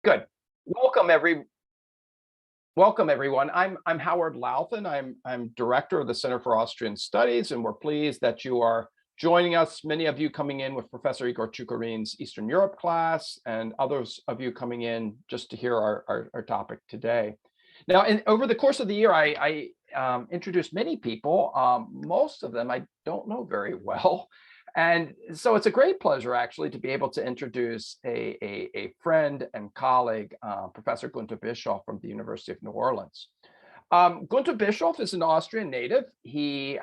Good. Welcome welcome everyone. I'm Howard Louthan. I'm director of the Center for Austrian Studies, and we're pleased that you are joining us. Many of you coming in with Professor Igor Chukarin's Eastern Europe class, and others of you coming in just to hear our topic today. Now, over the course of the year, I introduced many people. Most of them I don't know very well. And so it's a great pleasure, actually, to be able to introduce a friend and colleague, Professor Guenter Bischof from the University of New Orleans. Guenter Bischof is an Austrian native. He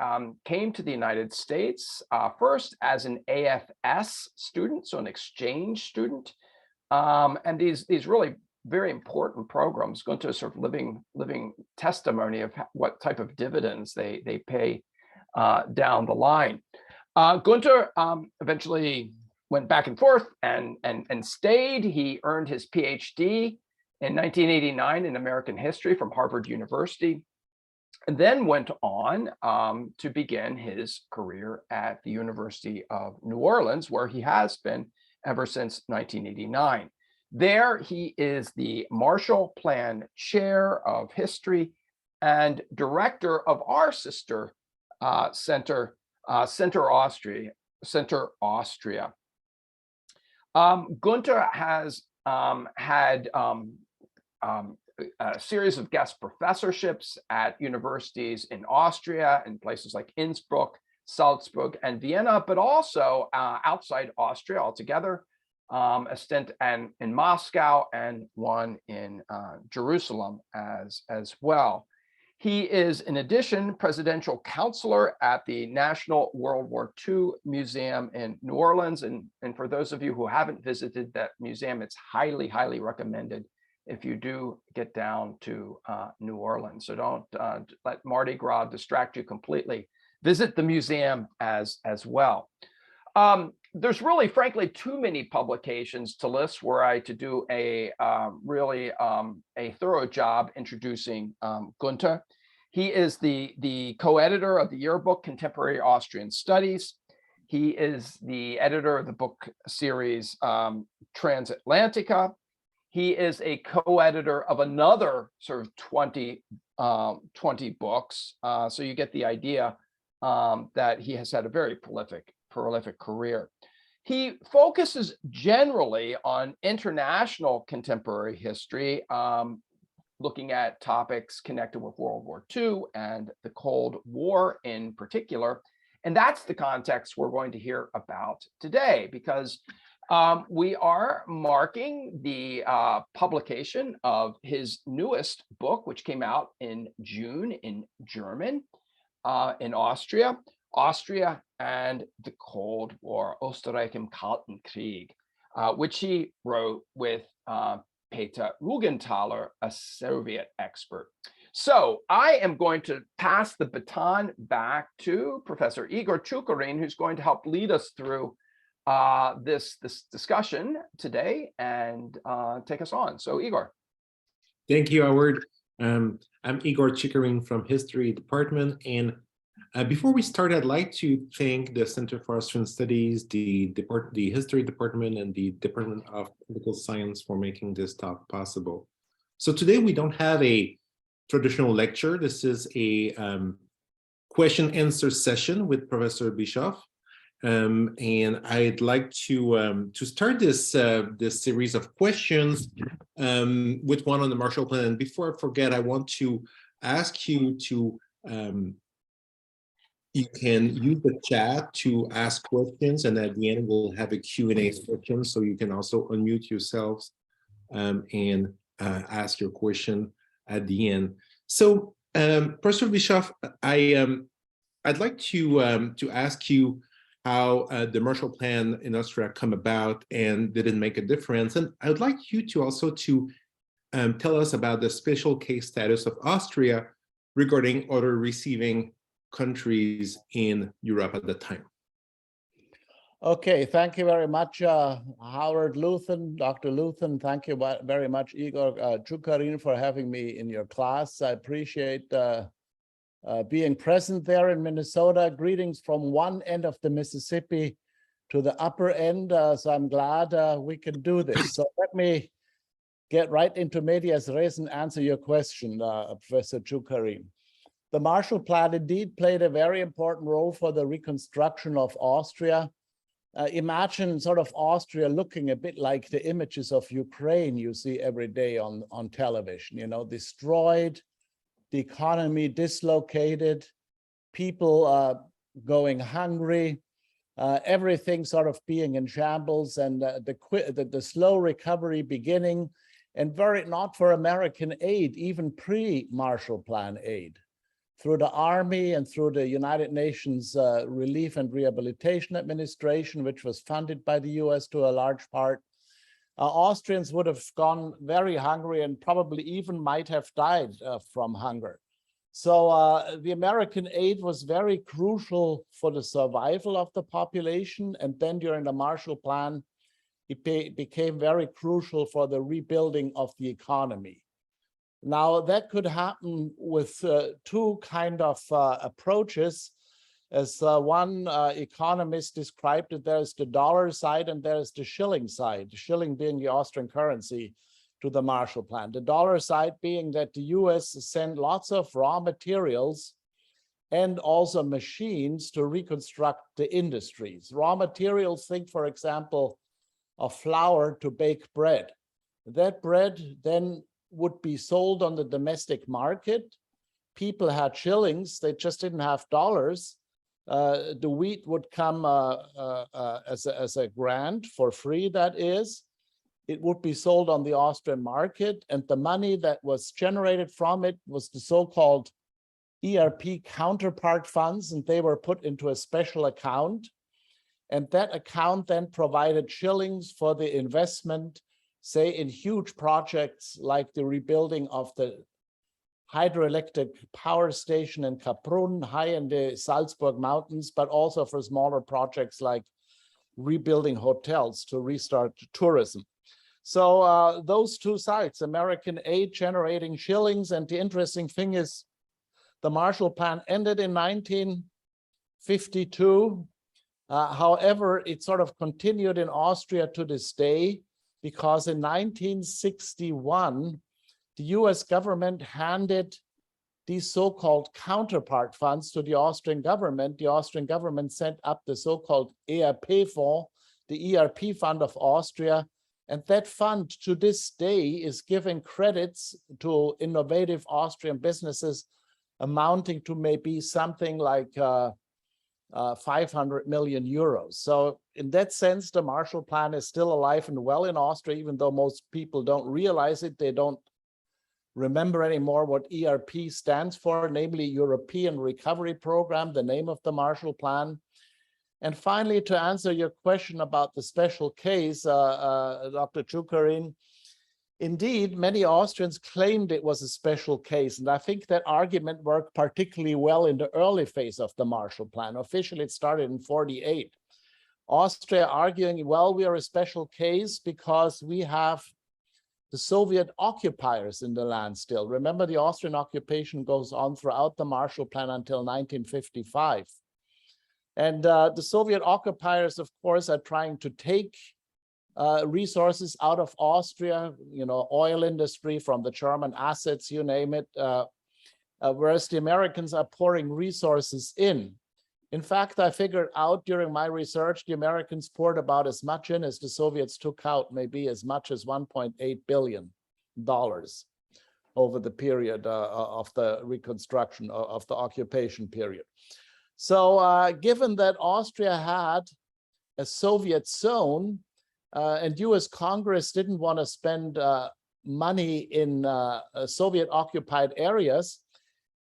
came to the United States first as an AFS student, so an exchange student. And these really very important programs, Guenter is sort of living testimony of what type of dividends they pay down the line. Guenter eventually went back and forth and stayed. He earned his PhD in 1989 in American history from Harvard University, and then went on to begin his career at the University of New Orleans, where he has been ever since 1989. There, he is the Marshall Plan Chair of History and director of our sister center, Center Austria. Guenter has had a series of guest professorships at universities in Austria, in places like Innsbruck, Salzburg, and Vienna, but also outside Austria altogether, a stint in Moscow and one in Jerusalem as well. He is, in addition, presidential counselor at the National World War II Museum in New Orleans. And for those of you who haven't visited that museum, it's highly, highly recommended if you do get down to New Orleans. So don't let Mardi Gras distract you completely. Visit the museum as well. There's really, frankly, too many publications to list were I to do a thorough job introducing Guenter. He is the co-editor of the yearbook Contemporary Austrian Studies. He is the editor of the book series Transatlantica. He is a co-editor of another sort of 20 books. So you get the idea that he has had a very prolific career. He focuses generally on international contemporary history, looking at topics connected with World War II and the Cold War in particular. And that's the context we're going to hear about today, because we are marking the publication of his newest book, which came out in June in German, in Austria and the Cold War, Österreich im Kalten Krieg, which he wrote with Peter Rugenthaler, a Soviet expert. So I am going to pass the baton back to Professor Igor Chukarin, who's going to help lead us through this discussion today and take us on. So Igor. Thank you, Howard. I'm Igor Chukarin from History Department, and before we start, I'd like to thank the Center for Austrian Studies, the History Department, and the Department of Political Science for making this talk possible. So today we don't have a traditional lecture. This is a question-answer session with Professor Bischof, and I'd like to start this series of questions with one on the Marshall Plan. And before I forget, I want to ask you to you can use the chat to ask questions, and at the end we'll have a Q&A section, so you can also unmute yourselves and ask your question at the end. So, Professor Bischof, I'd like to ask you how the Marshall Plan in Austria come about, and did it make a difference? And I would like you to also tell us about the special case status of Austria regarding other receiving countries in Europe at the time. Okay, thank you very much, Howard Louthan, Dr. Louthan. Thank you very much, Igor Chukarin, for having me in your class. I appreciate being present there in Minnesota. Greetings from one end of the Mississippi to the upper end. So I'm glad we can do this. So let me get right into medias res and answer your question, Professor Chukarin. The Marshall Plan indeed played a very important role for the reconstruction of Austria. Imagine sort of Austria looking a bit like the images of Ukraine you see every day on television, you know, destroyed, the economy dislocated, people going hungry, everything sort of being in shambles, and the slow recovery beginning, and not for American aid, even pre-Marshall Plan aid. Through the Army and through the United Nations Relief and Rehabilitation Administration, which was funded by the US to a large part, Austrians would have gone very hungry and probably even might have died from hunger. So the American aid was very crucial for the survival of the population. And then during the Marshall Plan, it became very crucial for the rebuilding of the economy. Now, that could happen with two kind of approaches. As one economist described it, there's the dollar side and there's the shilling side, the shilling being the Austrian currency to the Marshall Plan. The dollar side being that the US sent lots of raw materials and also machines to reconstruct the industries. Raw materials, think, for example, of flour to bake bread. That bread then would be sold on the domestic market. People had shillings, they just didn't have dollars. The wheat would come as a grant for free, that is. It would be sold on the Austrian market, and the money that was generated from it was the so-called ERP counterpart funds, and they were put into a special account. And that account then provided shillings for the investment, say, in huge projects like the rebuilding of the hydroelectric power station in Kaprun, high in the Salzburg Mountains, but also for smaller projects like rebuilding hotels to restart tourism. So those two sides, American aid generating shillings, and the interesting thing is the Marshall Plan ended in 1952. However, it sort of continued in Austria to this day, because in 1961, the US government handed these so-called counterpart funds to the Austrian government. The Austrian government sent up the so-called ERP fund, the ERP fund of Austria, and that fund to this day is giving credits to innovative Austrian businesses amounting to maybe something like 500 million euros. So in that sense, the Marshall Plan is still alive and well in Austria, even though most people don't realize it. They don't remember anymore what ERP stands for, namely European Recovery Program, the name of the Marshall Plan. And finally, to answer your question about the special case, Dr. Chukarin, indeed, many Austrians claimed it was a special case, and I think that argument worked particularly well in the early phase of the Marshall Plan. Officially, it started in 1948. Austria arguing, well, we are a special case because we have the Soviet occupiers in the land still. Remember, the Austrian occupation goes on throughout the Marshall Plan until 1955. And the Soviet occupiers, of course, are trying to take resources out of Austria, you know, oil industry from the German assets, you name it, whereas the Americans are pouring resources in. In fact, I figured out during my research, the Americans poured about as much in as the Soviets took out, maybe as much as $1.8 billion over the period of the reconstruction of the occupation period. So given that Austria had a Soviet zone, and US Congress didn't want to spend money in Soviet-occupied areas,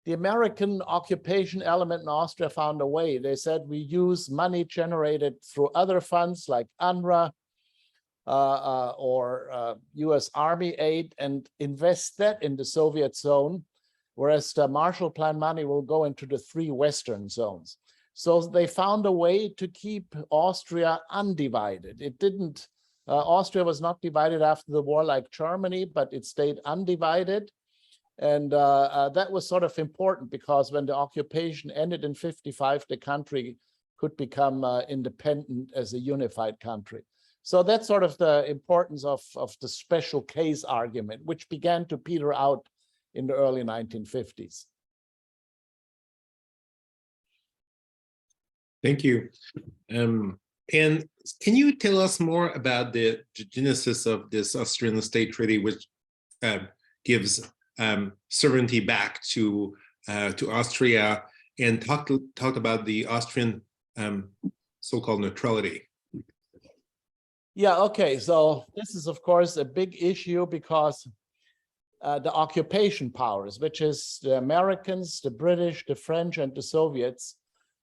the American occupation element in Austria found a way. They said, we use money generated through other funds like UNRWA or US Army aid and invest that in the Soviet zone, whereas the Marshall Plan money will go into the 3 Western zones. So they found a way to keep Austria undivided. It didn't, Austria was not divided after the war like Germany, but it stayed undivided. And that was sort of important because when the occupation ended in 1955, the country could become independent as a unified country. So that's sort of the importance of the special case argument, which began to peter out in the early 1950s. Thank you. And can you tell us more about the genesis of this Austrian state treaty, which gives sovereignty back to Austria, and talk about the Austrian so-called neutrality? Yeah, okay. So this is, of course, a big issue because the occupation powers, which is the Americans, the British, the French, and the Soviets,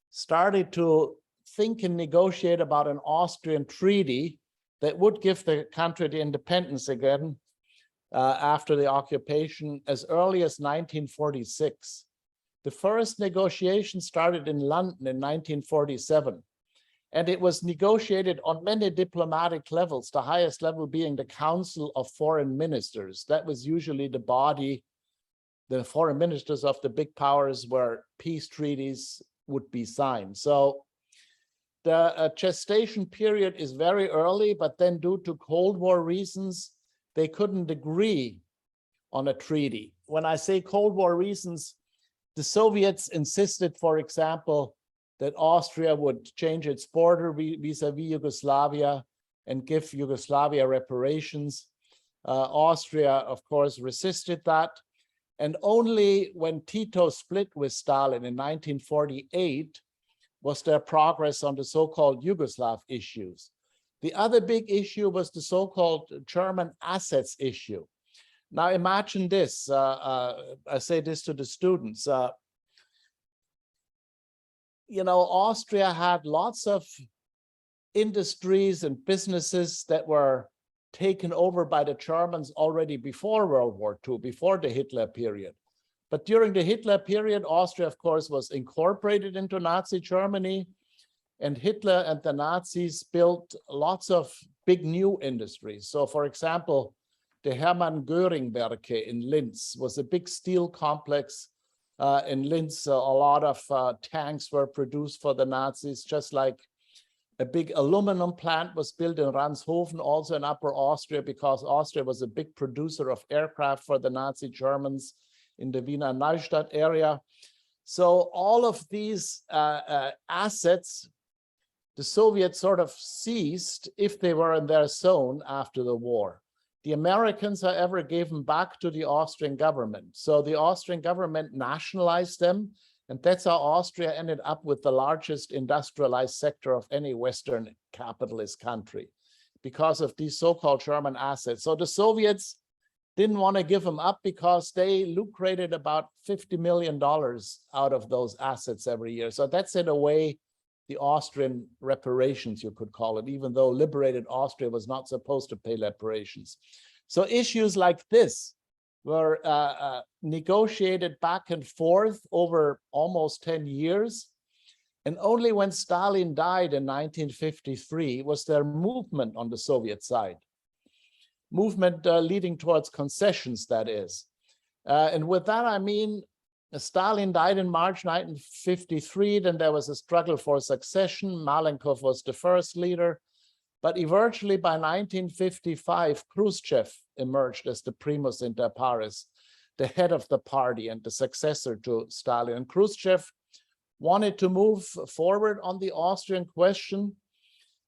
started to think and negotiate about an Austrian treaty that would give the country the independence again after the occupation as early as 1946. The first negotiation started in London in 1947. And it was negotiated on many diplomatic levels, the highest level being the Council of Foreign Ministers. That was usually the body, the foreign ministers of the big powers where peace treaties would be signed. So the gestation period is very early, but then due to Cold War reasons, they couldn't agree on a treaty. When I say Cold War reasons, the Soviets insisted, for example, that Austria would change its border vis-a-vis Yugoslavia and give Yugoslavia reparations. Austria, of course, resisted that. And only when Tito split with Stalin in 1948 was there progress on the so-called Yugoslav issues. The other big issue was the so-called German assets issue. Now imagine this, I say this to the students, you know, Austria had lots of industries and businesses that were taken over by the Germans already before World War II, before the Hitler period. But during the Hitler period, Austria, of course, was incorporated into Nazi Germany, and Hitler and the Nazis built lots of big new industries. So, for example, the Hermann Göring Werke in Linz was a big steel complex. In Linz, a lot of tanks were produced for the Nazis, just like a big aluminum plant was built in Ranshofen, also in Upper Austria, because Austria was a big producer of aircraft for the Nazi Germans in the Wiener Neustadt area. So all of these assets, the Soviets sort of seized if they were in their zone after the war. The Americans, however, gave them back to the Austrian government. So the Austrian government nationalized them, and that's how Austria ended up with the largest industrialized sector of any Western capitalist country, because of these so-called German assets. So the Soviets didn't want to give them up because they lucrated about $50 million out of those assets every year. So that's in a way the Austrian reparations, you could call it, even though liberated Austria was not supposed to pay reparations. So issues like this were negotiated back and forth over almost 10 years. And only when Stalin died in 1953 was there movement on the Soviet side. Movement leading towards concessions, that is. And with that, I mean, Stalin died in March 1953, then there was a struggle for succession. Malenkov was the first leader, but eventually by 1955, Khrushchev emerged as the primus inter pares, the head of the party and the successor to Stalin. And Khrushchev wanted to move forward on the Austrian question,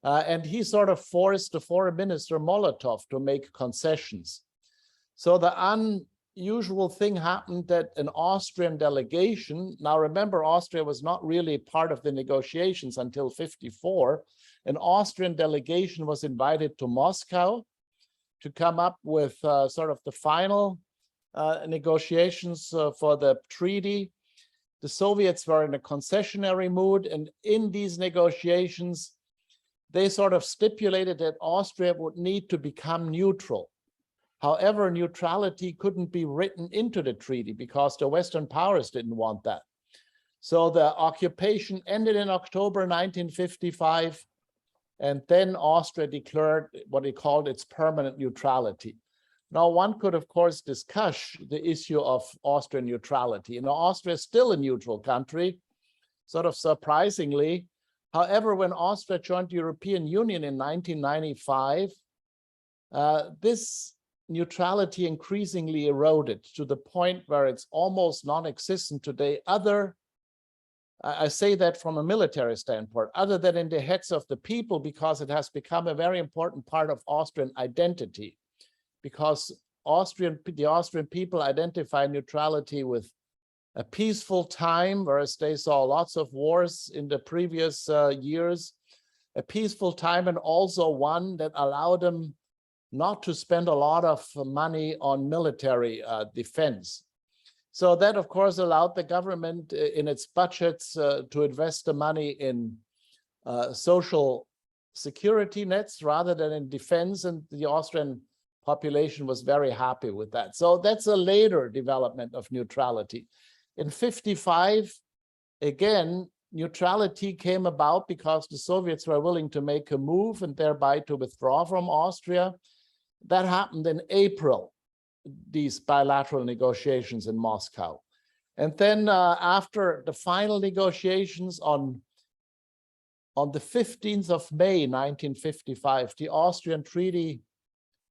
and he sort of forced the foreign minister Molotov to make concessions. So the unusual thing happened that an Austrian delegation, now remember, Austria was not really part of the negotiations until 54, an Austrian delegation was invited to Moscow to come up with sort of the final negotiations for the treaty. The Soviets were in a concessionary mood, and in these negotiations, they sort of stipulated that Austria would need to become neutral. However, neutrality couldn't be written into the treaty because the Western powers didn't want that. So the occupation ended in October 1955, and then Austria declared what he called its permanent neutrality. Now, one could, of course, discuss the issue of Austrian neutrality. You know, Austria is still a neutral country, sort of surprisingly, However, when Austria joined the European Union in 1995, this neutrality increasingly eroded to the point where it's almost non-existent today. I say that from a military standpoint, other than in the heads of the people, because it has become a very important part of Austrian identity, because the Austrian people identify neutrality with a peaceful time, whereas they saw lots of wars in the previous years, a peaceful time, and also one that allowed them not to spend a lot of money on military defense. So that, of course, allowed the government in its budgets to invest the money in social security nets rather than in defense, and the Austrian population was very happy with that. So that's a later development of neutrality. In 1955, again, neutrality came about because the Soviets were willing to make a move and thereby to withdraw from Austria. That happened in April, these bilateral negotiations in Moscow. And then after the final negotiations on the 15th of May, 1955, the Austrian treaty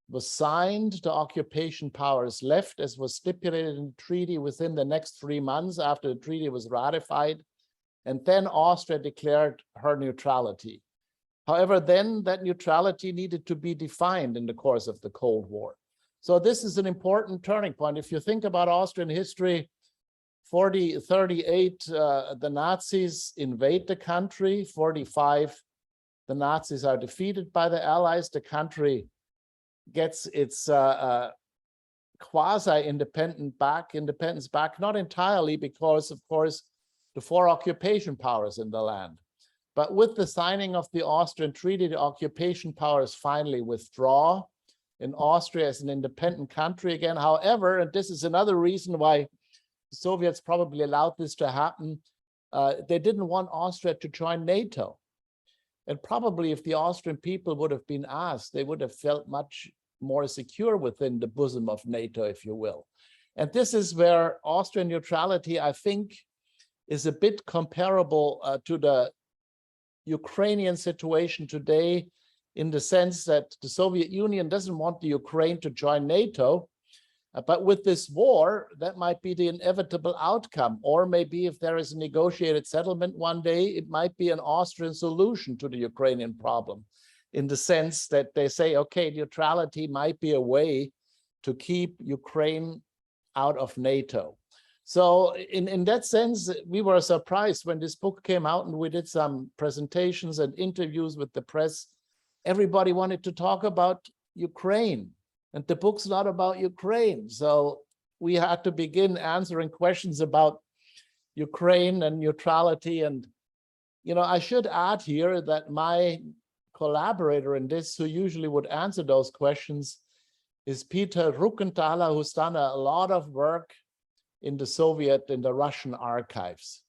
was signed. The occupation powers left, as was stipulated in the treaty, within the next 3 months after the treaty was ratified. And then Austria declared her neutrality. However, then that neutrality needed to be defined in the course of the Cold War. So this is an important turning point. If you think about Austrian history, 38, the Nazis invade the country. 45, the Nazis are defeated by the Allies. The country gets its quasi-independence back, not entirely, because, of course, the 4 occupation powers in the land. But with the signing of the Austrian treaty, the occupation powers finally withdraw, and Austria is an independent country again. However, and this is another reason why the Soviets probably allowed this to happen, they didn't want Austria to join NATO. And probably if the Austrian people would have been asked, they would have felt much more secure within the bosom of NATO, if you will. And this is where Austrian neutrality, I think, is a bit comparable to the Ukrainian situation today, in the sense that the Soviet Union doesn't want the Ukraine to join NATO, but with this war, that might be the inevitable outcome. Or maybe if there is a negotiated settlement one day, it might be an Austrian solution to the Ukrainian problem, in the sense that they say, okay, neutrality might be a way to keep Ukraine out of NATO. So in that sense, we were surprised when this book came out and we did some presentations and interviews with the press. Everybody wanted to talk about Ukraine, and the book's not about Ukraine. So we had to begin answering questions about Ukraine and neutrality. And, you know, I should add here that my collaborator in this, who usually would answer those questions, is Peter Ruckenthaler, who's done a lot of work in the Russian archives.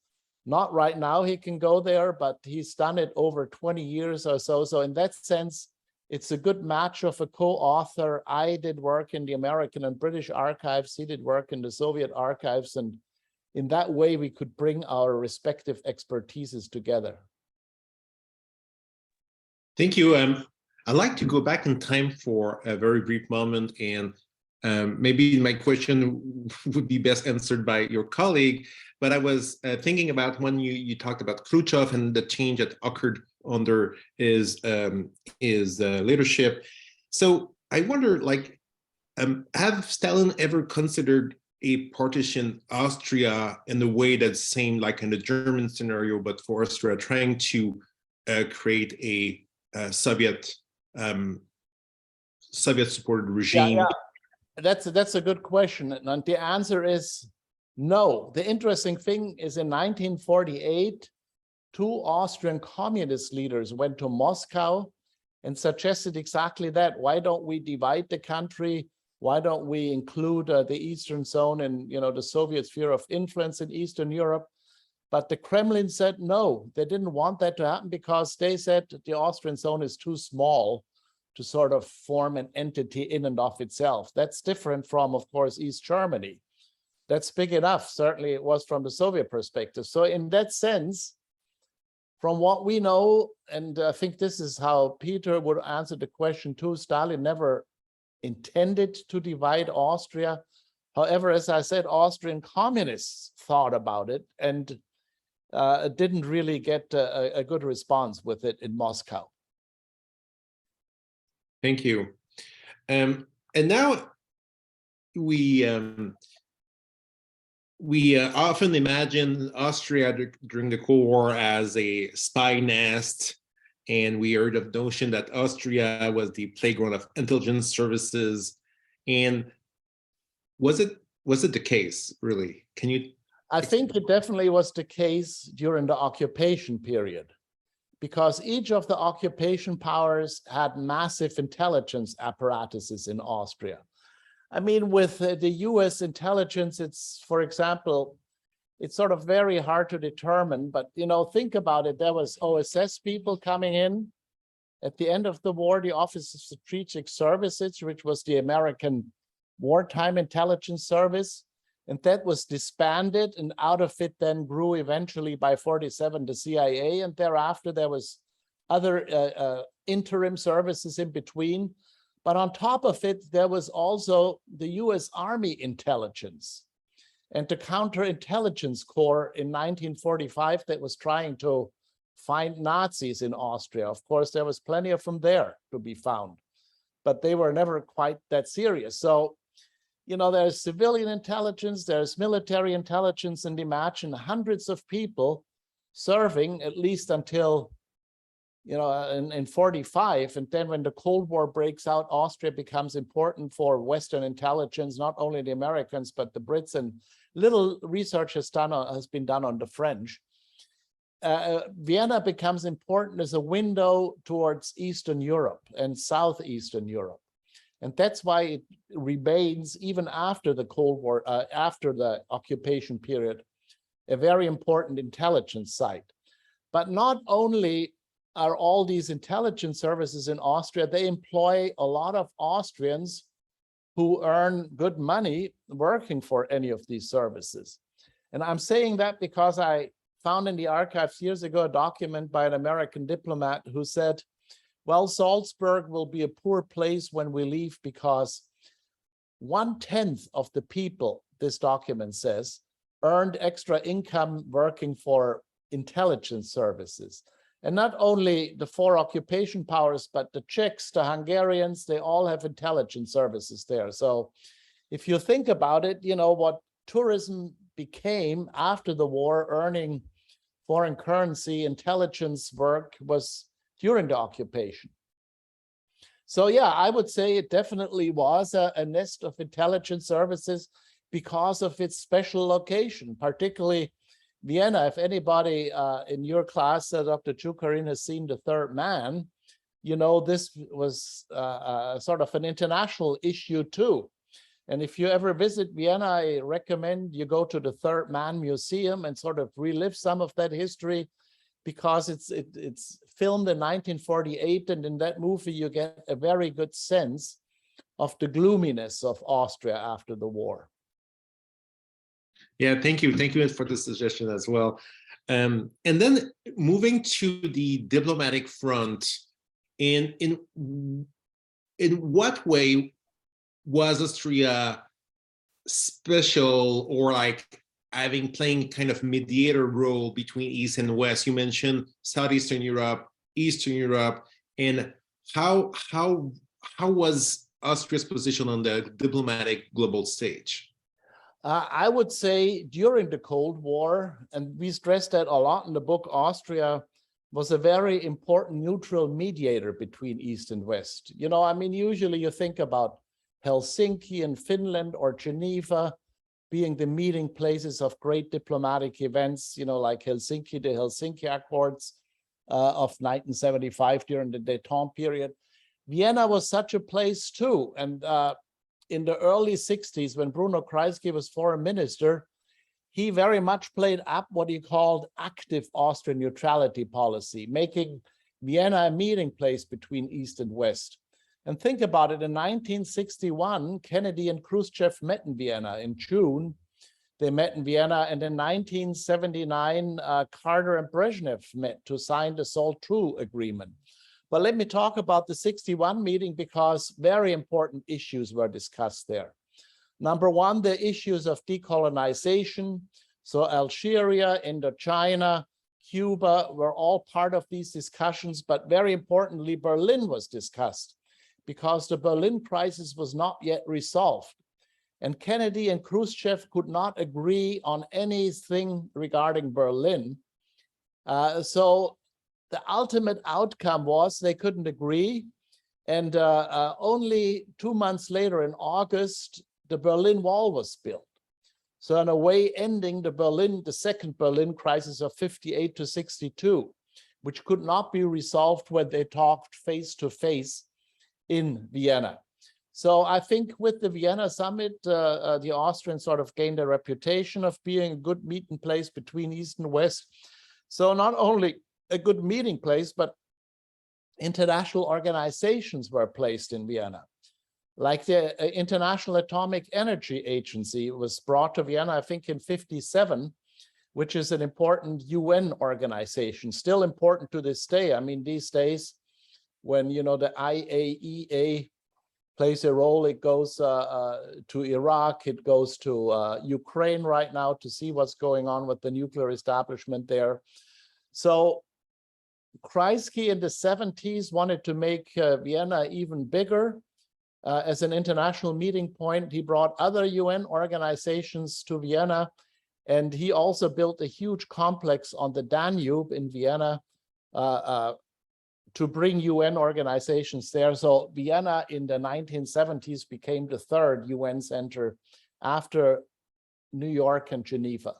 Not right now he can go there, but he's done it over 20 years or so. So in that sense, it's a good match of a co-author. I did work in the American and British archives. He did work in the Soviet archives. And in that way, we could bring our respective expertises together. Thank you. I'd like to go back in time for a very brief moment, and maybe my question would be best answered by your colleague, but I was thinking about when you talked about Khrushchev and the change that occurred under his leadership. So I wonder, like, have Stalin ever considered a partition Austria in the way that same like in the German scenario, but for Austria, trying to create a Soviet supported regime? Yeah. That's a good question, and the answer is no. The interesting thing is, in 1948, 2 Austrian communist leaders went to Moscow and suggested exactly that. Why don't we divide the country? Why don't we include the Eastern Zone and, you know, the Soviet sphere of influence in Eastern Europe? But the Kremlin said no. They didn't want that to happen because they said the Austrian zone is too small to sort of form an entity in and of itself. That's different from, of course, East Germany. That's big enough. Certainly it was from the Soviet perspective. So in that sense, From what we know, and I think this is how Peter would answer the question too, Stalin never intended to divide Austria. However, as I said, Austrian communists thought about it and didn't really get a good response with it in Moscow. Thank you. And now we often imagine Austria during the Cold War as a spy nest, and we heard of the notion that Austria was the playground of intelligence services. And was it the case, really? Can you? I think it definitely was the case during the occupation period, because each of the occupation powers had massive intelligence apparatuses in Austria. I mean, with the US intelligence, it's, for example, it's sort of very hard to determine, but, you know, think about it. There was OSS people coming in at the end of the war, the Office of Strategic Services, which was the American wartime intelligence service. And that was disbanded, and out of it then grew eventually by 47 the CIA, and thereafter there was other interim services in between. But on top of it, there was also the US Army intelligence and the Counterintelligence Corps in 1945 that was trying to find Nazis in Austria. Of course, there was plenty of them there to be found, but they were never quite that serious. So, you know, there's civilian intelligence, there's military intelligence, and imagine hundreds of people serving at least until, you know, in 45. And then when the Cold War breaks out, Austria becomes important for Western intelligence, not only the Americans, but the Brits, and little research has been done on the French. Vienna becomes important as a window towards Eastern Europe and Southeastern Europe. And that's why it remains, even after the Cold War, after the occupation period, a very important intelligence site. But not only are all these intelligence services in Austria, they employ a lot of Austrians who earn good money working for any of these services. And I'm saying that because I found in the archives years ago a document by an American diplomat who said, well, Salzburg will be a poor place when we leave because 1/10 of the people, this document says, earned extra income working for intelligence services. And not only the 4 occupation powers, but the Czechs, the Hungarians, they all have intelligence services there. So if you think about it, you know, what tourism became after the war, earning foreign currency intelligence work, was during the occupation. So yeah, I would say it definitely was a nest of intelligence services because of its special location, particularly Vienna. If anybody in your class, Dr. Chukarin, has seen The Third Man, you know, this was sort of an international issue too. And if you ever visit Vienna, I recommend you go to the Third Man Museum and sort of relive some of that history, because it's filmed in 1948, and in that movie you get a very good sense of the gloominess of Austria after the war. Yeah, thank you for the suggestion as well. And then moving to the diplomatic front, in what way was Austria special, or like playing kind of mediator role between East and West? You mentioned Southeastern Europe, Eastern Europe, and how was Austria's position on the diplomatic global stage? I would say during the Cold War, and we stressed that a lot in the book, Austria was a very important neutral mediator between East and West. You know, I mean, usually you think about Helsinki and Finland or Geneva being the meeting places of great diplomatic events, you know, like Helsinki, the Helsinki Accords of 1975 during the détente period. Vienna was such a place too. And in the early 60s, when Bruno Kreisky was foreign minister, he very much played up what he called active Austrian neutrality policy, making Vienna a meeting place between East and West. And think about it, in 1961, Kennedy and Khrushchev met in Vienna in June. They met in Vienna, and in 1979, Carter and Brezhnev met to sign the Salt-True Agreement. But let me talk about the 61 meeting because very important issues were discussed there. Number one, the issues of decolonization. So Algeria, Indochina, Cuba were all part of these discussions, but very importantly, Berlin was discussed because the Berlin crisis was not yet resolved. And Kennedy and Khrushchev could not agree on anything regarding Berlin. So the ultimate outcome was they couldn't agree. And only 2 months later in August, the Berlin Wall was built. So in a way, ending the second Berlin crisis of 58 to 62, which could not be resolved when they talked face to face in Vienna. So I think with the Vienna summit, the Austrians sort of gained a reputation of being a good meeting place between East and West. So not only a good meeting place, but international organizations were placed in Vienna. Like the International Atomic Energy Agency was brought to Vienna, I think in 57, which is an important UN organization, still important to this day. I mean, these days, when the IAEA plays a role, it goes to Iraq, it goes to Ukraine right now to see what's going on with the nuclear establishment there. So Kreisky in the 70s wanted to make Vienna even bigger as an international meeting point. He brought other UN organizations to Vienna, and he also built a huge complex on the Danube in Vienna to bring UN organizations there. So Vienna in the 1970s became the third UN center after New York and Geneva.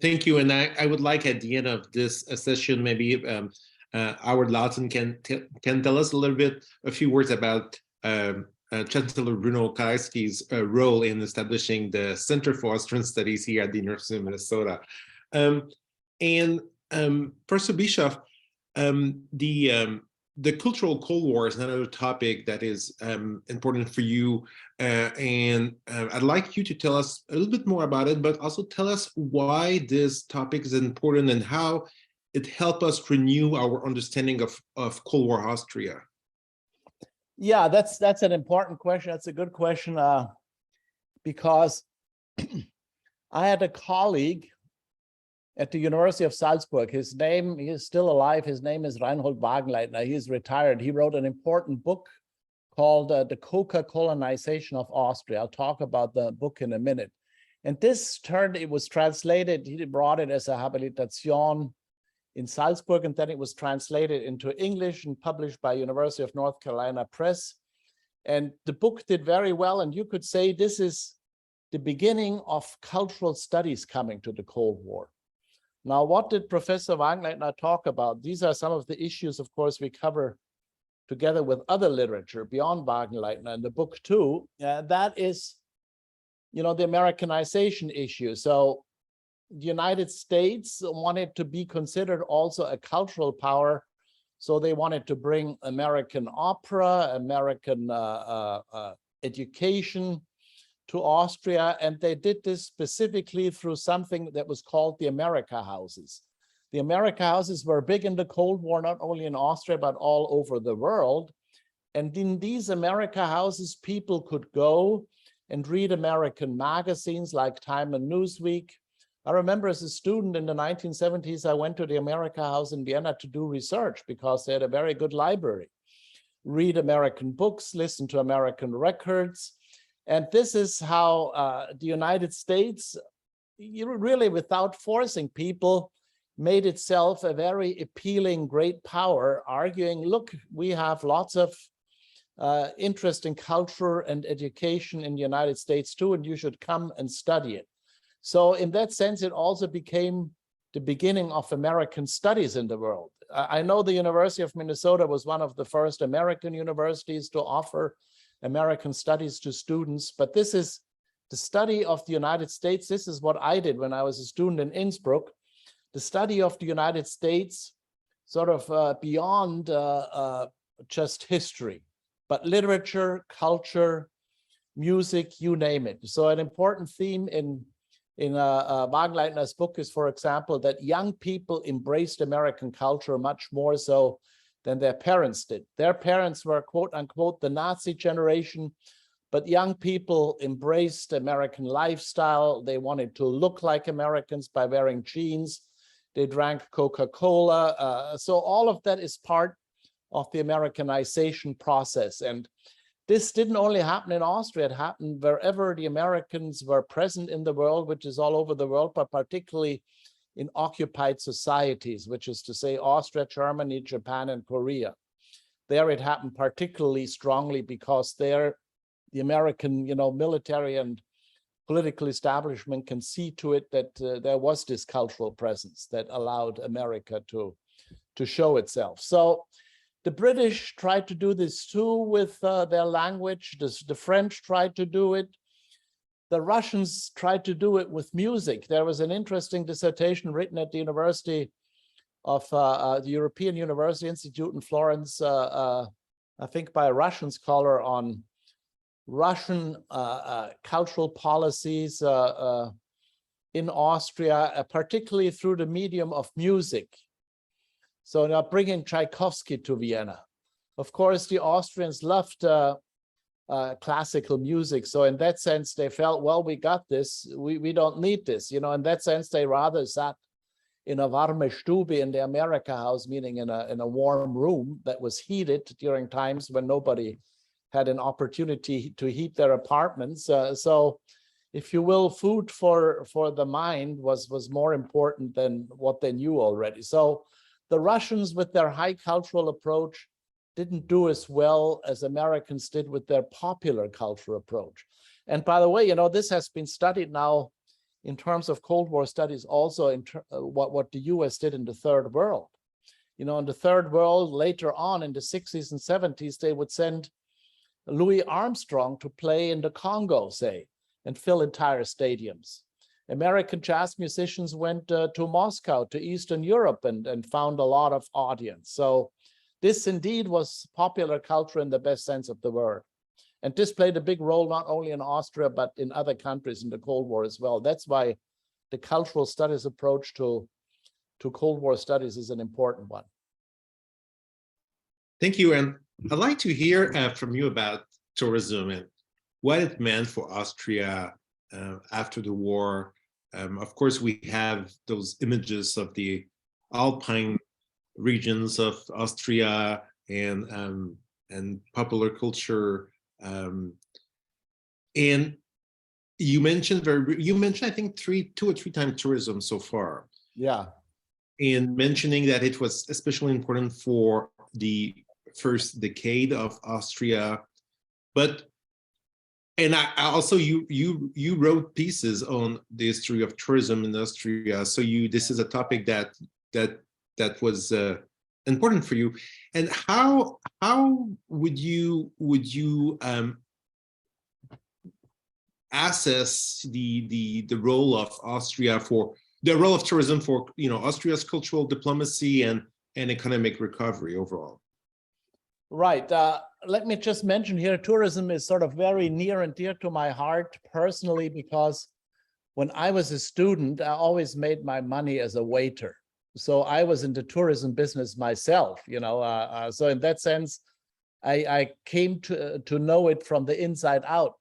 Thank you. And I would like at the end of this session, maybe Howard Lawton can tell us a few words about Chancellor Bruno Kreisky's role in establishing the Center for Austrian Studies here at the University of Minnesota. Professor Bischof, the cultural Cold War is another topic that is important for you, and I'd like you to tell us a little bit more about it, but also tell us why this topic is important and how it helped us renew our understanding of Cold War Austria. Yeah, that's an important question. That's a good question because I had a colleague at the University of Salzburg. He is still alive. His name is Reinhold Wagenleitner. He's retired. He wrote an important book called The Coca-Colonization of Austria. I'll talk about the book in a minute. And it was translated, he brought it as a habilitation in Salzburg, and then it was translated into English and published by University of North Carolina Press. And the book did very well. And you could say this is the beginning of cultural studies coming to the Cold War. Now, what did Professor Wagenleitner talk about? These are some of the issues, of course, we cover together with other literature beyond Wagenleitner in the book too. That is, the Americanization issue. So the United States wanted to be considered also a cultural power. So they wanted to bring American opera, American education to Austria, and they did this specifically through something that was called the America Houses. The America Houses were big in the Cold War, not only in Austria, but all over the world. And in these America Houses, people could go and read American magazines like Time and Newsweek. I remember as a student in the 1970s, I went to the America House in Vienna to do research because they had a very good library. Read American books, listen to American records. And this is how the United States, really without forcing people, made itself a very appealing great power, arguing, look, we have lots of interest in culture and education in the United States too, and you should come and study it. So in that sense, it also became the beginning of American studies in the world. I know the University of Minnesota was one of the first American universities to offer American studies to students, but this is the study of the United States. This is what I did when I was a student in Innsbruck, the study of the United States sort of beyond just history, but literature, culture, music, you name it. So an important theme in Wagenleitner's book is, for example, that young people embraced American culture much more so than their parents did. Their parents were, quote unquote, the Nazi generation, but young people embraced American lifestyle. They wanted to look like Americans by wearing jeans. They drank Coca-Cola. So all of that is part of the Americanization process. And this didn't only happen in Austria, it happened wherever the Americans were present in the world, which is all over the world, but particularly in occupied societies, which is to say Austria, Germany, Japan, and Korea. There it happened particularly strongly because there the American, military and political establishment can see to it that there was this cultural presence that allowed America to show itself. So the British tried to do this too with their language. The French tried to do it. The Russians tried to do it with music. There was an interesting dissertation written at the University of the European University Institute in Florence, I think by a Russian scholar, on Russian cultural policies in Austria, particularly through the medium of music. So now bringing Tchaikovsky to Vienna. Of course, the Austrians loved classical music. So in that sense, they felt, well, we got this. We don't need this. In that sense, they rather sat in a warme Stube in the America House, meaning in a warm room that was heated during times when nobody had an opportunity to heat their apartments. So if you will, food for the mind was more important than what they knew already. So the Russians, with their high cultural approach, didn't do as well as Americans did with their popular culture approach. And by the way, this has been studied now in terms of Cold War studies, also in what the US did in the Third World. In the Third World, later on in the 60s and 70s, they would send Louis Armstrong to play in the Congo, say, and fill entire stadiums. American jazz musicians went to Moscow, to Eastern Europe, and found a lot of audience. So this indeed was popular culture in the best sense of the word. And this played a big role not only in Austria, but in other countries in the Cold War as well. That's why the cultural studies approach to Cold War studies is an important one. Thank you. And I'd like to hear from you about tourism and what it meant for Austria after the war. Of course, we have those images of the Alpine regions of Austria and popular culture. And you mentioned I think two or three times tourism so far. Yeah. And mentioning that it was especially important for the first decade of Austria, and I also you wrote pieces on the history of tourism in Austria. So this is a topic that was important for you. And how would you assess the role of Austria for the role of tourism for Austria's cultural diplomacy and economic recovery overall? Right. Let me just mention here, tourism is sort of very near and dear to my heart personally, because when I was a student, I always made my money as a waiter. So I was in the tourism business myself, so in that sense, I came to know it from the inside out.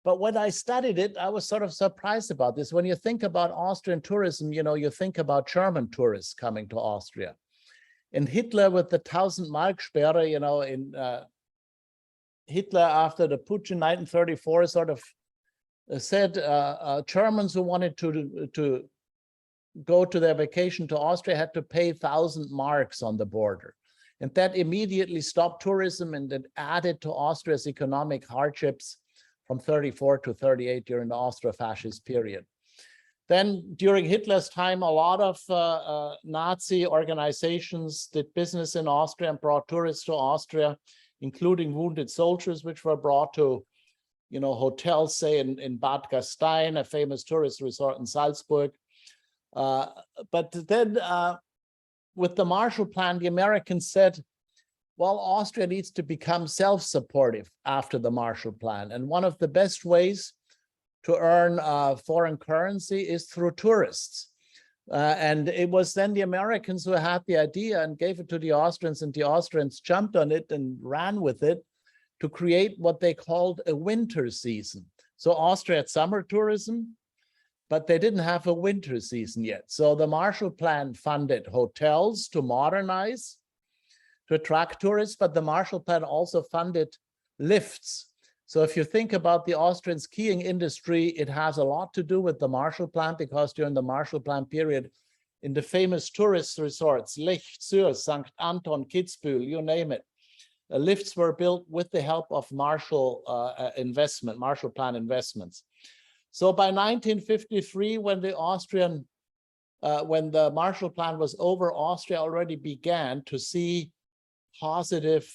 But when I studied it, I was sort of surprised about this. When you think about Austrian tourism, you think about German tourists coming to Austria. And Hitler with the 1000-Mark-Sperre, Hitler after the Putsch in 1934 sort of said Germans who wanted to go to their vacation to Austria had to pay 1,000 marks on the border. And that immediately stopped tourism and it added to Austria's economic hardships from 34 to 38 during the Austro-Fascist period. Then during Hitler's time, a lot of Nazi organizations did business in Austria and brought tourists to Austria, including wounded soldiers, which were brought to, hotels, say in Bad Gastein, a famous tourist resort in Salzburg. But then with the Marshall Plan, the Americans said, well, Austria needs to become self-supportive after the Marshall Plan. And one of the best ways to earn foreign currency is through tourists. And it was then the Americans who had the idea and gave it to the Austrians, and the Austrians jumped on it and ran with it to create what they called a winter season. So Austria had summer tourism, but they didn't have a winter season yet. So the Marshall Plan funded hotels to modernize, to attract tourists, but the Marshall Plan also funded lifts. So if you think about the Austrian skiing industry, it has a lot to do with the Marshall Plan, because during the Marshall Plan period, in the famous tourist resorts, Lech, Zür, St. Anton, Kitzbühel, you name it, lifts were built with the help of Marshall Plan investments. So by 1953, when the Marshall Plan was over, Austria already began to see positive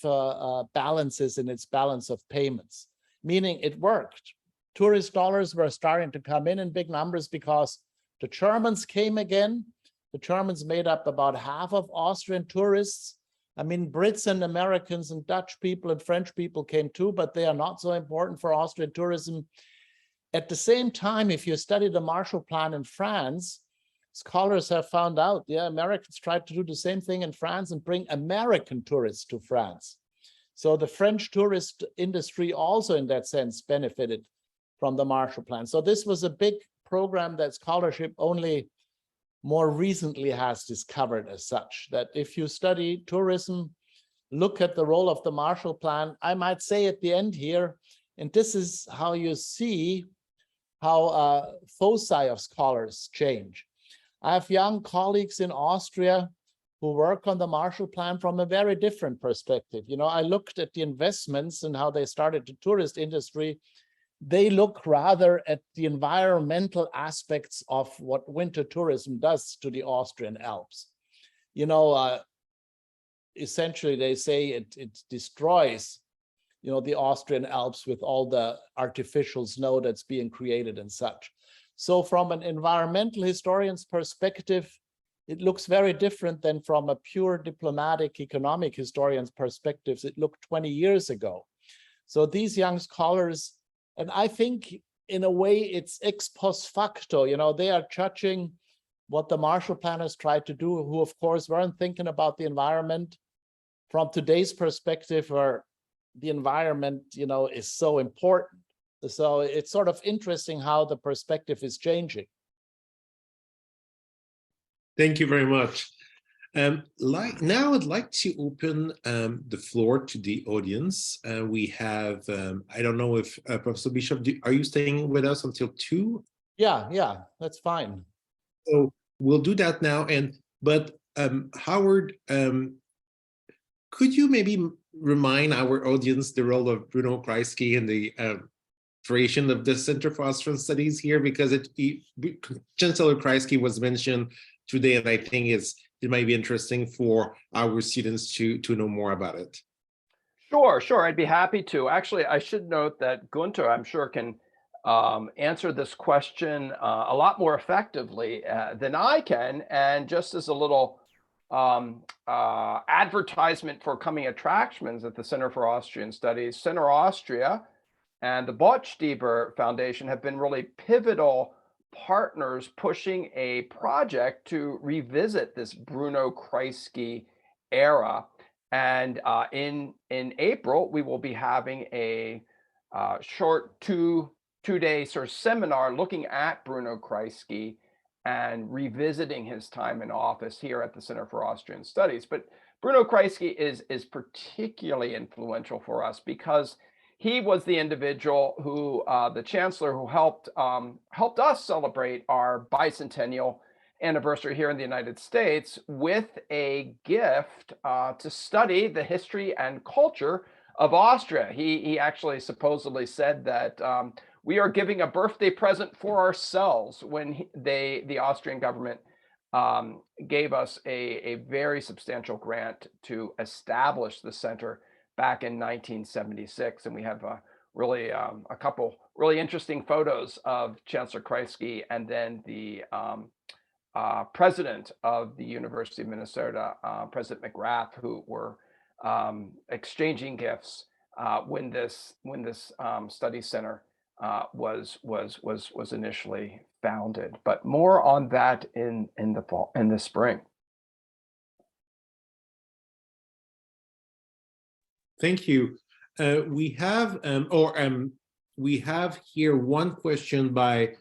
balances in its balance of payments, meaning it worked. Tourist dollars were starting to come in big numbers because the Germans came again. The Germans made up about half of Austrian tourists. I mean, Brits and Americans and Dutch people and French people came too, but they are not so important for Austrian tourism. At the same time, if you study the Marshall Plan in France, scholars have found out, yeah, Americans tried to do the same thing in France and bring American tourists to France. So the French tourist industry also in that sense benefited from the Marshall Plan. So this was a big program that scholarship only more recently has discovered as such, that if you study tourism, look at the role of the Marshall Plan. I might say at the end here, and this is how you see how foci of scholars change. I have young colleagues in Austria who work on the Marshall Plan from a very different perspective. You know, I looked at the investments and how they started the tourist industry. They look rather at the environmental aspects of what winter tourism does to the Austrian Alps. You know, essentially they say it destroys, you know, the Austrian Alps with all the artificial snow that's being created and such. So from an environmental historian's perspective, it looks very different than from a pure diplomatic economic historian's perspectives it looked 20 years ago. So these young scholars, and I think in a way it's ex post facto, you know, they are judging what the Marshall Planners tried to do, who of course weren't thinking about the environment from today's perspective, where the environment, you know, is so important. So it's sort of interesting how the perspective is changing. Thank you very much. Now I'd like to open the floor to the audience. We have, I don't know if Professor Bischof, are you staying with us until 2? Yeah, that's fine. So we'll do that now. But Howard, could you maybe remind our audience the role of Bruno Kreisky in the creation of the Center for Austrian Studies here? Because Chancellor Kreisky was mentioned today, and I think it might be interesting for our students to know more about it. Sure, I'd be happy to. Actually, I should note that Guenter, I'm sure, can answer this question a lot more effectively than I can. And just as a little advertisement for coming attractions at the Center for Austrian Studies, Center Austria and the Botstieber Foundation have been really pivotal partners pushing a project to revisit this Bruno Kreisky era. And in April, we will be having a short two-day sort of seminar looking at Bruno Kreisky and revisiting his time in office here at the Center for Austrian Studies. But Bruno Kreisky is particularly influential for us because he was the individual who, the chancellor, who helped us celebrate our bicentennial anniversary here in the United States with a gift to study the history and culture of Austria. He actually supposedly said that we are giving a birthday present for ourselves when the Austrian government gave us a very substantial grant to establish the center back in 1976. And we have really a couple really interesting photos of Chancellor Kreisky and then the president of the University of Minnesota, President McGrath, who were exchanging gifts when this study center was initially founded. But more on that in the fall, in the spring. Thank you. We have here one question by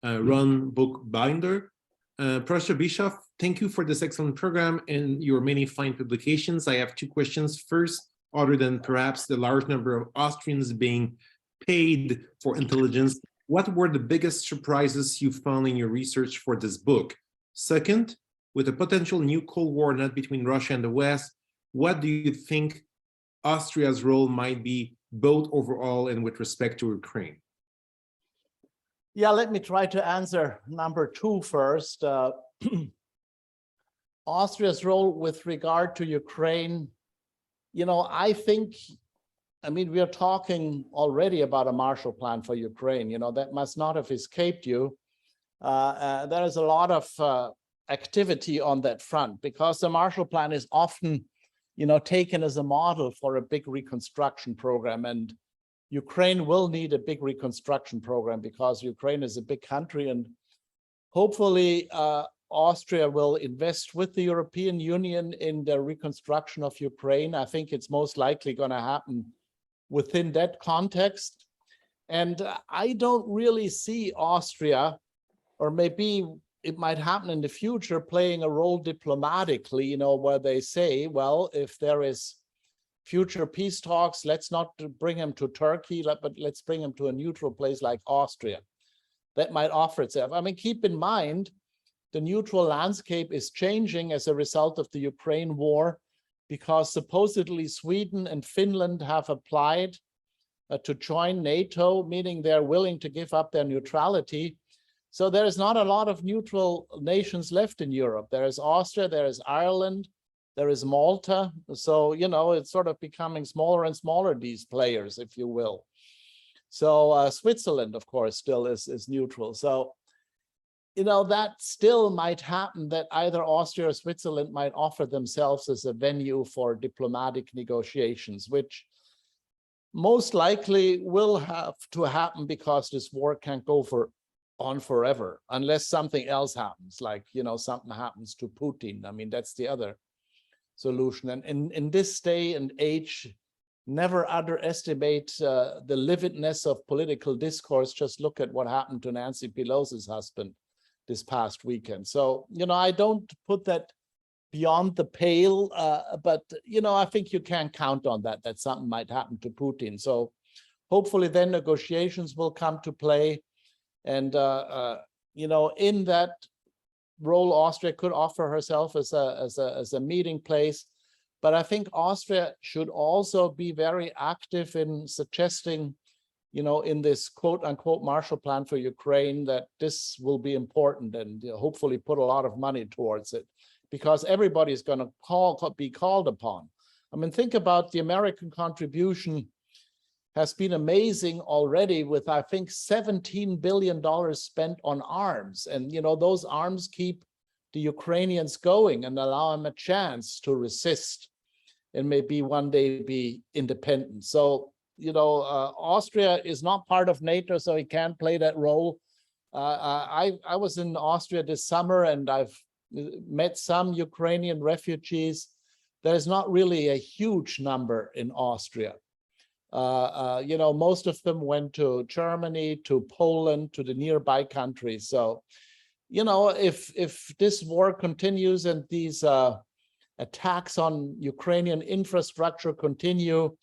Ron Bookbinder. Professor Bischof, thank you for this excellent program and your many fine publications. I have two questions. First, other than perhaps the large number of Austrians being paid for intelligence, what were the biggest surprises you found in your research for this book? Second, with a potential new Cold War not between Russia and the West, what do you think Austria's role might be both overall and with respect to Ukraine? Yeah, let me try to answer number two first. Austria's role with regard to Ukraine, I think, we are talking already about a Marshall Plan for Ukraine, that must not have escaped you. There is a lot of activity on that front because the Marshall Plan is often, taken as a model for a big reconstruction program. And Ukraine will need a big reconstruction program because Ukraine is a big country, and hopefully Austria will invest with the European Union in the reconstruction of Ukraine. I think it's most likely going to happen within that context. And I don't really see Austria, or maybe it might happen in the future, playing a role diplomatically, where they say, well, if there is future peace talks, let's not bring them to Turkey, but let's bring them to a neutral place like Austria. That might offer itself. Keep in mind, the neutral landscape is changing as a result of the Ukraine war, because supposedly Sweden and Finland have applied to join NATO, meaning they're willing to give up their neutrality. So there is not a lot of neutral nations left in Europe. There is Austria, there is Ireland, there is Malta. So, it's sort of becoming smaller and smaller, these players, if you will. So Switzerland, of course, still is neutral. So, that still might happen, that either Austria or Switzerland might offer themselves as a venue for diplomatic negotiations, which most likely will have to happen because this war can't go on forever unless something else happens, like, something happens to Putin. That's the other solution. And in this day and age, never underestimate the lividness of political discourse. Just look at what happened to Nancy Pelosi's husband this past weekend. So, I don't put that beyond the pale, but, I think you can count on that something might happen to Putin. So hopefully then negotiations will come to play. And, in that role, Austria could offer herself as a meeting place. But I think Austria should also be very active in suggesting, in this quote unquote Marshall Plan for Ukraine, that this will be important, and hopefully put a lot of money towards it, because everybody is going to be called upon. Think about the American contribution has been amazing already, with, I think, $17 billion spent on arms. And, those arms keep the Ukrainians going and allow them a chance to resist and maybe one day be independent. So, Austria is not part of NATO, so it can't play that role. I was in Austria this summer, and I've met some Ukrainian refugees. There's not really a huge number in Austria. Most of them went to Germany, to Poland, to the nearby countries. So, if this war continues and these attacks on Ukrainian infrastructure continue,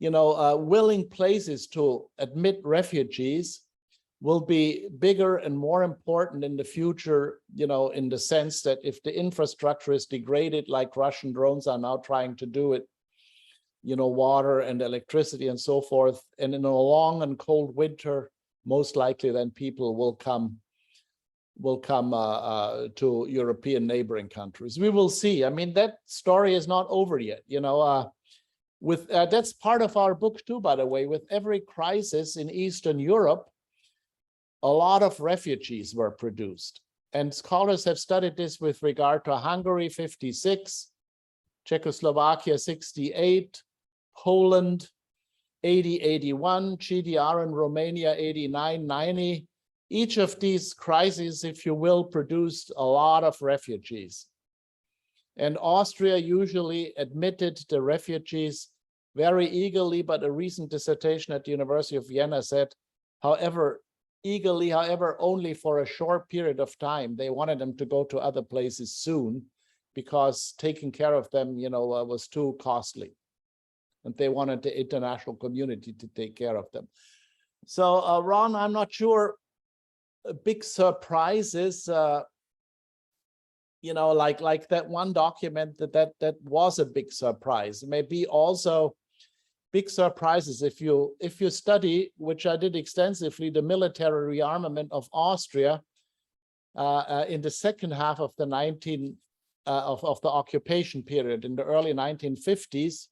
willing places to admit refugees will be bigger and more important in the future, in the sense that if the infrastructure is degraded, like Russian drones are now trying to do it, water and electricity and so forth, and in a long and cold winter, most likely then people will come to European neighboring countries. We will see. That story is not over yet. That's part of our book too, by the way. With every crisis in Eastern Europe, a lot of refugees were produced. And scholars have studied this with regard to Hungary, 56, Czechoslovakia 68, Poland 80, 81, GDR and Romania 89, 90. Each of these crises, if you will, produced a lot of refugees. And Austria usually admitted the refugees very eagerly, but a recent dissertation at the University of Vienna said, however, eagerly, however, only for a short period of time. They wanted them to go to other places soon because taking care of them, was too costly. And they wanted the international community to take care of them. So, Ron, I'm not sure. A big surprise is, like that one document that was a big surprise. Maybe also big surprises if you study, which I did extensively, the military rearmament of Austria in the second half of the of the occupation period in the early 1950s.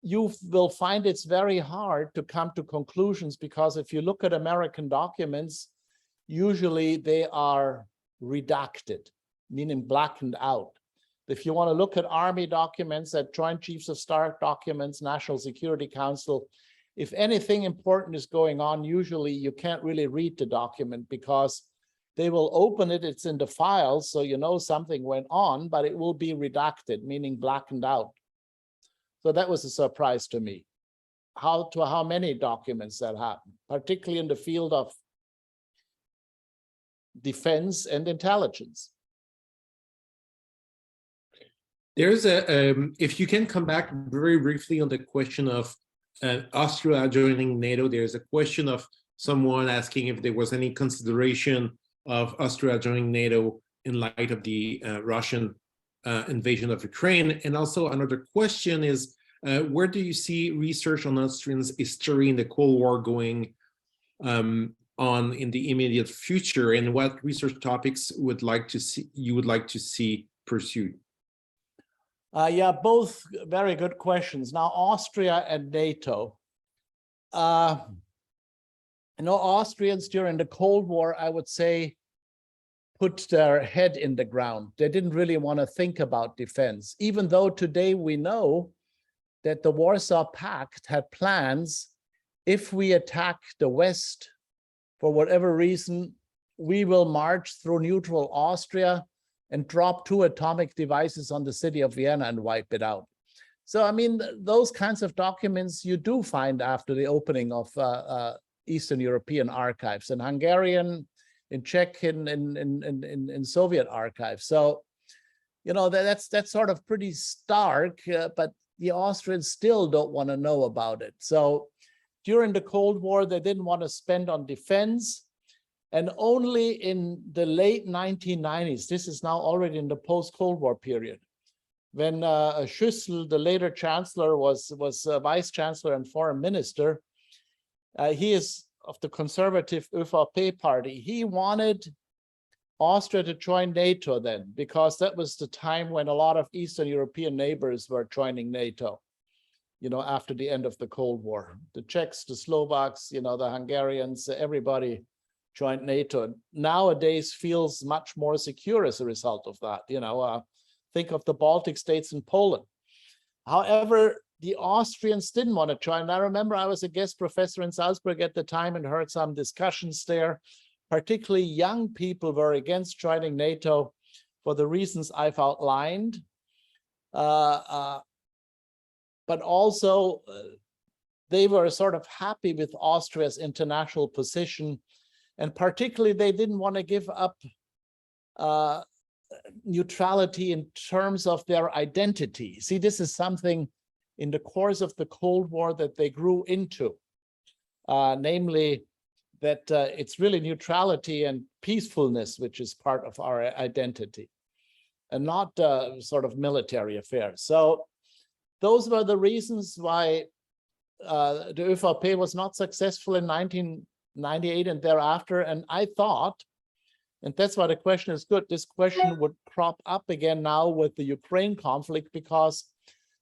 You will find it's very hard to come to conclusions because if you look at American documents, usually they are redacted, meaning blackened out. If you want to look at Army documents, at Joint Chiefs of Staff documents, National Security Council, if anything important is going on, usually you can't really read the document because they will open it, it's in the files, so you know something went on, but it will be redacted, meaning blackened out. So that was a surprise to me, how many documents that happened, particularly in the field of defense and intelligence. There's if you can come back very briefly on the question of Austria joining NATO, there's a question of someone asking if there was any consideration of Austria joining NATO in light of the Russian invasion of Ukraine. And also another question is, where do you see research on Austrian history in the Cold War going on in the immediate future, and what research topics you would like to see pursued? Yeah, both very good questions. Now, Austria and NATO. Austrians during the Cold War, I would say, put their head in the ground. They didn't really want to think about defense, even though today we know that the Warsaw Pact had plans. If we attack the West, for whatever reason, we will march through neutral Austria and drop 2 atomic devices on the city of Vienna and wipe it out. So, I mean, those kinds of documents you do find after the opening of Eastern European archives, in Hungarian, in Czech, in Soviet archives. So, that's sort of pretty stark, but the Austrians still don't want to know about it. So during the Cold War, they didn't want to spend on defense. And only in the late 1990s, this is now already in the post-Cold War period, when Schüssel, the later chancellor, was vice chancellor and foreign minister, he is of the conservative ÖVP party. He wanted Austria to join NATO then, because that was the time when a lot of Eastern European neighbors were joining NATO, after the end of the Cold War. The Czechs, the Slovaks, the Hungarians, everybody joined NATO. Nowadays feels much more secure as a result of that. Think of the Baltic states and Poland. However, the Austrians didn't want to join. I remember I was a guest professor in Salzburg at the time and heard some discussions there. Particularly young people were against joining NATO for the reasons I've outlined. But also they were sort of happy with Austria's international position. And particularly they didn't want to give up neutrality in terms of their identity. See, this is something in the course of the Cold War that they grew into, namely that it's really neutrality and peacefulness which is part of our identity, and not sort of military affairs. So those were the reasons why the ÖVP was not successful in 1998 and thereafter. And I thought, and that's why the question is good, this question would crop up again now with the Ukraine conflict, because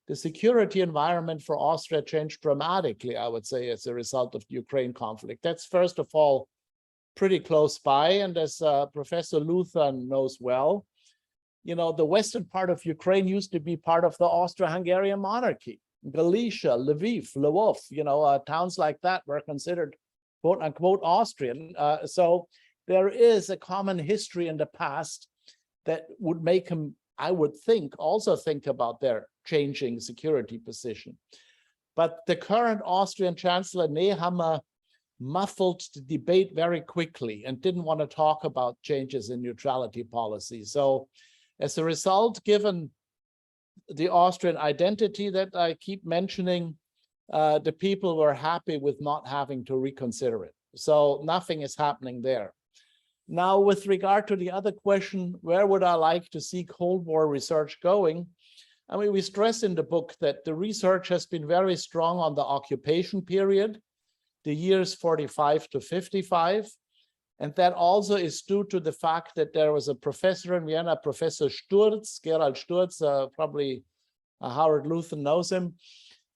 the security environment for Austria changed dramatically, I would say, as a result of the Ukraine conflict. That's first of all pretty close by, and as Professor Luther knows well, you know, the western part of Ukraine used to be part of the Austro-Hungarian monarchy. Galicia, Lviv, Lvov, you know, towns like that were considered quote unquote Austrian. So there is a common history in the past that would make him, I would think, also think about their changing security position. But the current Austrian Chancellor Nehammer muffled the debate very quickly and didn't want to talk about changes in neutrality policy. So as a result, given the Austrian identity that I keep mentioning, the people were happy with not having to reconsider it. So nothing is happening there. Now, with regard to the other question, where would I like to see Cold War research going? I mean, we stress in the book that the research has been very strong on the occupation period, the years 45 to 55. And that also is due to the fact that there was a professor in Vienna, Professor Sturz, Gerald Sturz, probably Howard Luthen knows him.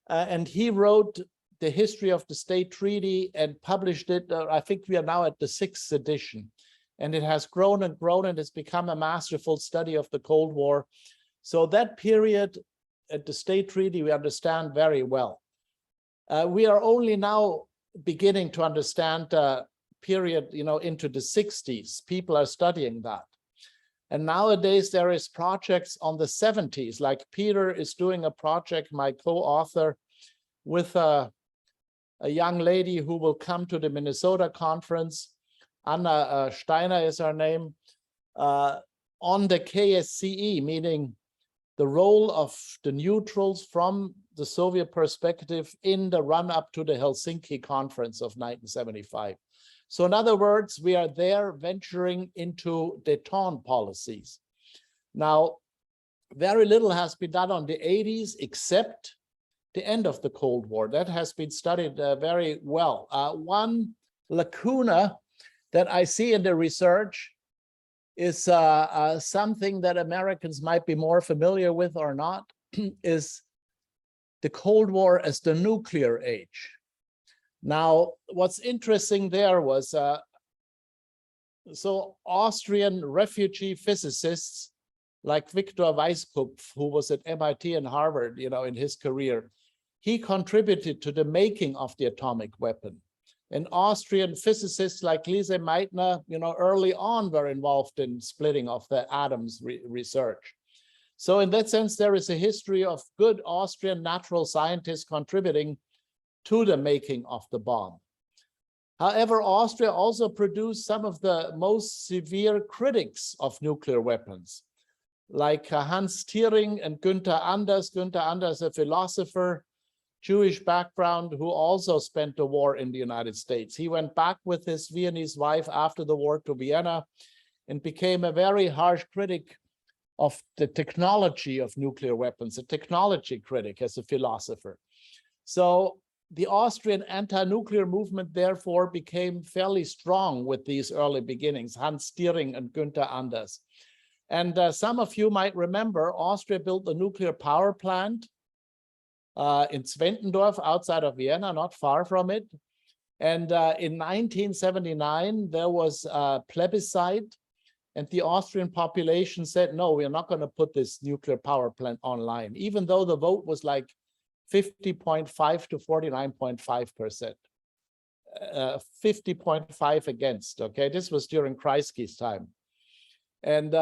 And he wrote the history of the state treaty and published it. I think we are now at the 6th edition. And it has grown and grown and has become a masterful study of the Cold War. So that period at the state treaty, we understand very well. We are only now beginning to understand period, you know, into the 60s. People are studying that. And nowadays there is projects on the 70s, like Peter is doing a project, my co-author, with a young lady who will come to the Minnesota conference. Anna Steiner is her name, on the KSCE, meaning the role of the neutrals from the Soviet perspective in the run-up to the Helsinki conference of 1975. So in other words, we are there venturing into détente policies. Now, very little has been done on the 80s except the end of the Cold War. That has been studied very well. One lacuna that I see in the research is something that Americans might be more familiar with or not, is the Cold War as the nuclear age. Now, what's interesting there was, so Austrian refugee physicists like Viktor Weisskopf, who was at MIT and Harvard, you know, in his career, he contributed to the making of the atomic weapon. And Austrian physicists like Lise Meitner, you know, early on were involved in splitting of the atoms research. So in that sense, there is a history of good Austrian natural scientists contributing to the making of the bomb. However, Austria also produced some of the most severe critics of nuclear weapons, like Hans Thiering and Guenter Anders. Guenter Anders, a philosopher, Jewish background, who also spent the war in the United States. He went back with his Viennese wife after the war to Vienna and became a very harsh critic of the technology of nuclear weapons, a technology critic as a philosopher. So the Austrian anti-nuclear movement, therefore, became fairly strong with these early beginnings, Hans Thiering and Guenter Anders. And some of you might remember, Austria built a nuclear power plant in Zwentendorf, outside of Vienna, not far from it. And in 1979, there was a plebiscite, and the Austrian population said, no, we're not going to put this nuclear power plant online, even though the vote was like 50.5 to 49.5%. 50.5 against, okay? This was during Kreisky's time. And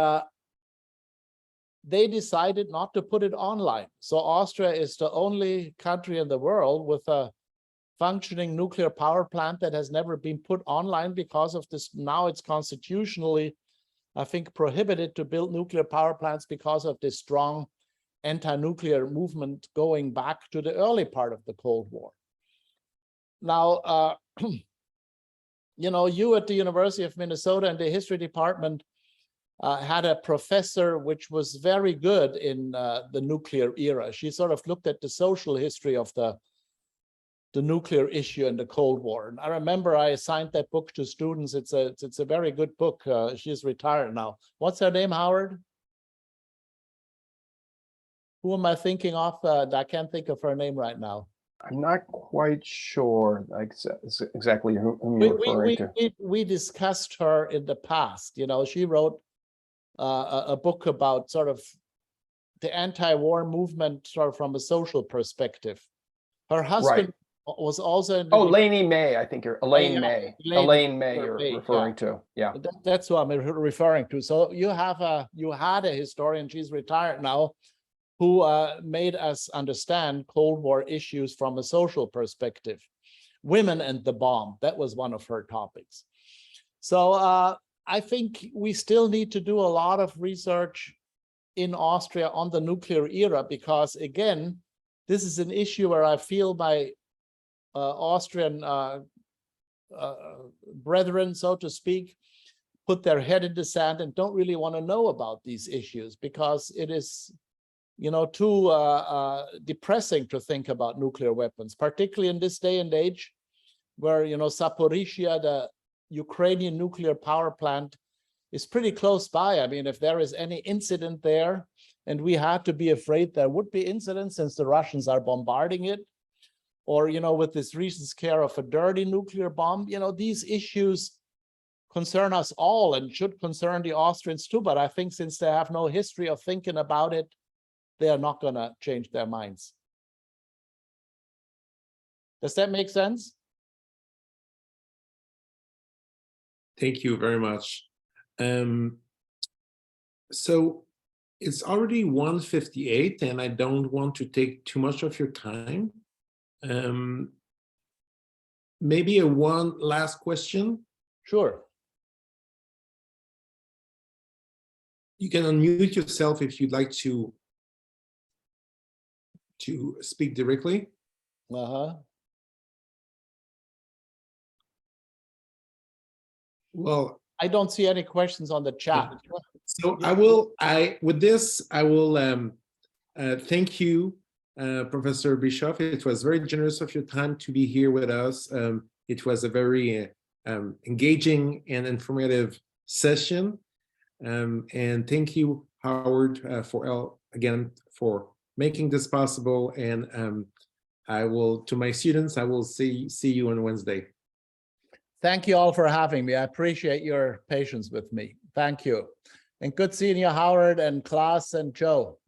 they decided not to put it online. So Austria is the only country in the world with a functioning nuclear power plant that has never been put online because of this. Now it's constitutionally, I think, prohibited to build nuclear power plants because of this strong anti-nuclear movement going back to the early part of the Cold War. Now, you know, you at the University of Minnesota in the history department had a professor which was very good in the nuclear era. She sort of looked at the social history of the nuclear issue in the Cold War. And I remember I assigned that book to students. It's a very good book. She's retired now. What's her name, Howard? Who am I thinking of? I can't think of her name right now. I'm not quite sure exactly whom you're referring to. We discussed her in the past. You know, she wrote a book about sort of the anti-war movement sort of from a social perspective. Her husband was also in the Lainey May, I think you're Elaine yeah, May. Elaine Elaine May you're May, referring to. Yeah. That's who I'm referring to. So you had a historian, she's retired now, who made us understand Cold War issues from a social perspective. Women and the bomb, that was one of her topics. So I think we still need to do a lot of research in Austria on the nuclear era, because again, this is an issue where I feel my Austrian brethren, so to speak, put their head in the sand and don't really want to know about these issues, because it is, you know, too depressing to think about nuclear weapons, particularly in this day and age where, you know, Zaporizhia, the Ukrainian nuclear power plant, is pretty close by. I mean, if there is any incident there, and we had to be afraid there would be incidents since the Russians are bombarding it, or, you know, with this recent scare of a dirty nuclear bomb, you know, these issues concern us all and should concern the Austrians too. But I think since they have no history of thinking about it, they are not going to change their minds. Does that make sense? Thank you very much. So it's already 1:58 and I don't want to take too much of your time. Maybe one last question. Sure. You can unmute yourself if you'd like to speak directly. Well, I don't see any questions on the chat. So I will thank you, Professor Bischof. It was very generous of your time to be here with us. It was a very engaging and informative session. And thank you, Howard, again for making this possible. And to my students, I will see you on Wednesday. Thank you all for having me. I appreciate your patience with me. Thank you. And good seeing you, Howard and Klaas and Joe.